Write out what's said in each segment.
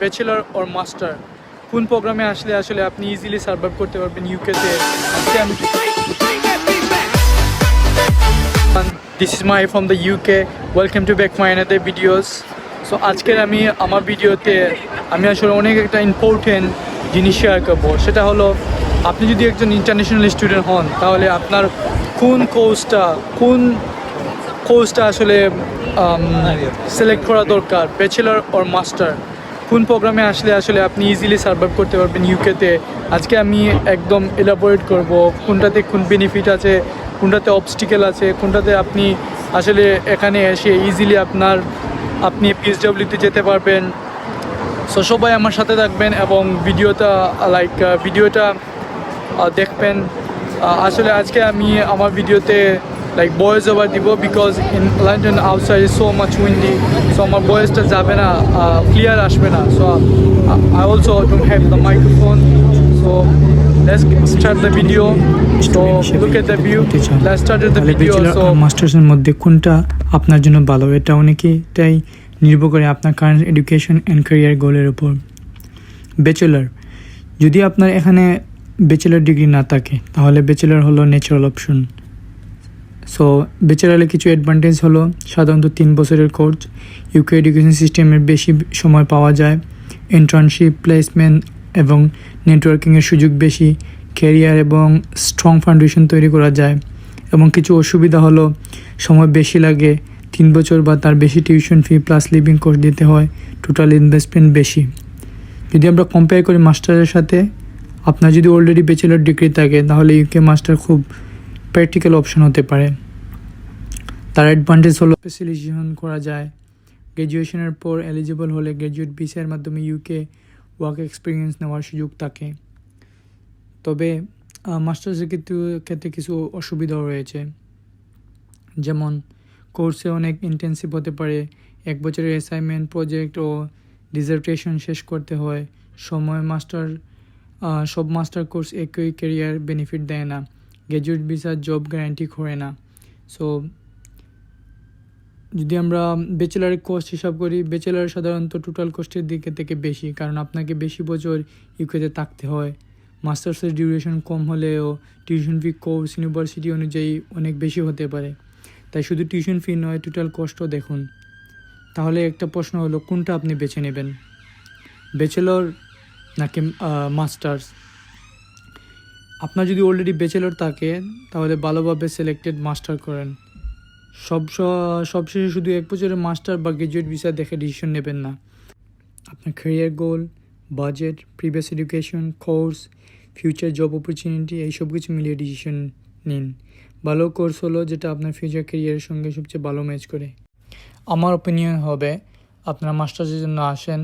Bachelor or master কোন প্রোগ্রামে আসলে আপনি ইজিলি সার্ভাইভ করতে পারবেন ইউকেতে। আজকে আমি this is my from the UK, welcome to back my another videos. So আজকের আমি আমার ভিডিওতে আমি আসলে অনেক একটা ইম্পর্টেন্ট জিনিস শেয়ার করবো। সেটা হলো আপনি যদি একজন ইন্টারন্যাশনাল স্টুডেন্ট হন তাহলে আপনার কোন কোর্সটা আসলে সিলেক্ট করা দরকার, ব্যাচেলর অর মাস্টার কোন প্রোগ্রামে আসলে আপনি ইজিলি সার্ভাইভ করতে পারবেন ইউকেতে। আজকে আমি একদম এলাবোরেট করব কোনটাতে কোন বেনিফিট আছে, কোনটাতে অবস্টিকেল আছে, কোনটাতে আপনি আসলে এখানে এসে ইজিলি আপনি পিএসডব্লিউতে যেতে পারবেন। সো সবাই আমার সাথে থাকবেন এবং ভিডিওটা দেখবেন। আসলে আজকে আমি আমার ভিডিওতে ভয়েস ওভার দিব because in London outside is so much Windy, so আমার ভয়েসটা যাবে না, ক্লিয়ার আসবে না। So I also don't have the microphone. So let's start the video. So look at the view. Let's start the video. So মাস্টার্সের মধ্যে কোনটা আপনার জন্য ভালো, এটা অনেকটাই নির্ভর করে আপনার কারেন্ট এডুকেশন অ্যান্ড ক্যারিয়ার গোলের উপর। ব্যাচেলর, যদি আপনার এখানে ব্যাচেলর ডিগ্রি না থাকে তাহলে ব্যাচেলর হলো ন্যাচারাল অপশন। সো ব্যাচেলারে কিছু অ্যাডভান্টেজ হলো সাধারণত 3 বছরের কোর্স, ইউকে এডুকেশন সিস্টেমের বেশি সময় পাওয়া যায়, ইন্টার্নশিপ, প্লেসমেন্ট এবং নেটওয়ার্কিংয়ের সুযোগ বেশি, ক্যারিয়ার এবং স্ট্রং ফাউন্ডেশন তৈরি করা যায়। এবং কিছু অসুবিধা হলো সময় বেশি লাগে, 3 বছর বা তার বেশি tuition fee plus living cost দিতে হয়, টোটাল ইনভেস্টমেন্ট বেশি। যদি আমরা কম্পেয়ার করি মাস্টারের সাথে, আপনার যদি অলরেডি ব্যাচেলর ডিগ্রি থাকে তাহলে ইউকে মাস্টার খুব প্র্যাকটিক্যাল অপশন হতে পারে। তার অ্যাডভান্টেজ হলো স্পেশালাইজেশন করা যায়, গ্র্যাজুয়েশনের পর এলিজিবল হলে গ্র্যাজুয়েট ভিসার মাধ্যমে ইউকে ওয়ার্ক এক্সপিরিয়েন্স নেওয়ার সুযোগ থাকে। তবে মাস্টার্সের ক্ষেত্রে কিছু অসুবিধাও রয়েছে, যেমন কোর্সে অনেক ইন্টেন্সিভ হতে পারে, 1 বছরের অ্যাসাইনমেন্ট, প্রজেক্ট ও ডিসার্টেশন শেষ করতে হয়। সব মাস্টার কোর্স একই ক্যারিয়ার বেনিফিট দেয় না, গ্র্যাজুয়েট ভিসা জব গ্যারান্টি করে না। সো যদি আমরা ব্যাচেলারের কস্ট হিসাব করি, ব্যাচেলার সাধারণত টোটাল কস্টের দিকে থেকে বেশি, কারণ আপনাকে বেশি বছর ইউকেতে থাকতে হয়। মাস্টার্সের ডিউরেশন কম হলেও টিউশন ফি কোর্স ইউনিভার্সিটি অনুযায়ী অনেক বেশি হতে পারে, তাই শুধু টিউশন ফি নয় টোটাল কস্টও দেখুন। তাহলে একটা প্রশ্ন হলো কোনটা আপনি বেছে নেবেন, ব্যাচেলর নাকি মাস্টার্স? আপনার যদি অলরেডি ব্যাচেলর থাকে তাহলে ভালোভাবে সিলেক্টেড মাস্টার করেন। সবশেষে শুধু 1 বছরের মাস্টার বা গ্র্যাজুয়েট ভিসা দেখে ডিসিশন নেবেন না। আপনার ক্যারিয়ার গোল, budget, previous education, course, future job opportunity এইসব কিছু মিলিয়ে ডিসিশন নিন। ভালো কোর্স হলো যেটা আপনার ফিউচার ক্যারিয়ারের সঙ্গে সবচেয়ে ভালো ম্যাচ করে। আমার ওপিনিয়ন হবে আপনারা মাস্টার্সের জন্য আসেন,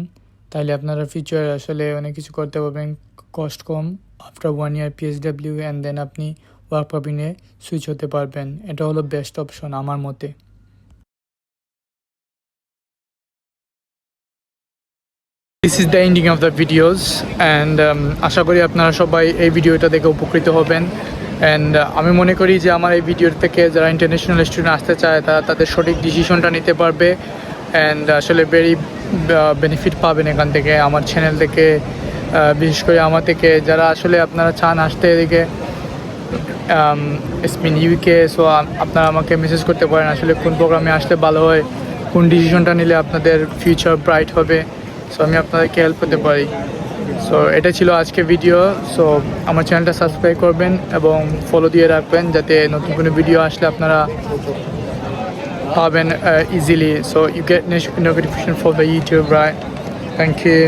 তাইলে আপনারা ফিউচার আসলে অনেক কিছু করতে পারবেন, কস্ট কম, after 1 year PSW and then আপনি ওয়ার্ক পারমিটে সুইচ হতে পারবেন। এটা হলো বেস্ট অপশন আমার মতে। This is the ending of the videos and আশা করি আপনারা সবাই এই ভিডিওটা দেখে উপকৃত হবেন। অ্যান্ড আমি মনে করি যে আমার এই ভিডিওর থেকে যারা ইন্টারন্যাশনাল স্টুডেন্ট আসতে চায় তারা তাদের সঠিক ডিসিশনটা নিতে পারবে অ্যান্ড আসলে ভেরি বেনিফিট পাবেন এখান থেকে, আমার চ্যানেল থেকে, বিশেষ করে আমার থেকে যারা আসলে আপনারা চান আসতে এদিকে ইসমিন ইউকে। সো আপনারা আমাকে মেসেজ করতে পারেন আসলে কোন প্রোগ্রামে আসলে ভালো হয়, কোন ডিসিশনটা নিলে আপনাদের ফিউচার ব্রাইট হবে। সো আমি আপনাদেরকে হেল্প করতে পারি। সো এটা ছিল আজকে ভিডিও। সো আমার চ্যানেলটা সাবস্ক্রাইব করবেন এবং ফলো দিয়ে রাখবেন যাতে নতুন কোনো ভিডিও আসলে আপনারা পাবেন easily. So you get notification for the YouTube, right? Thank you.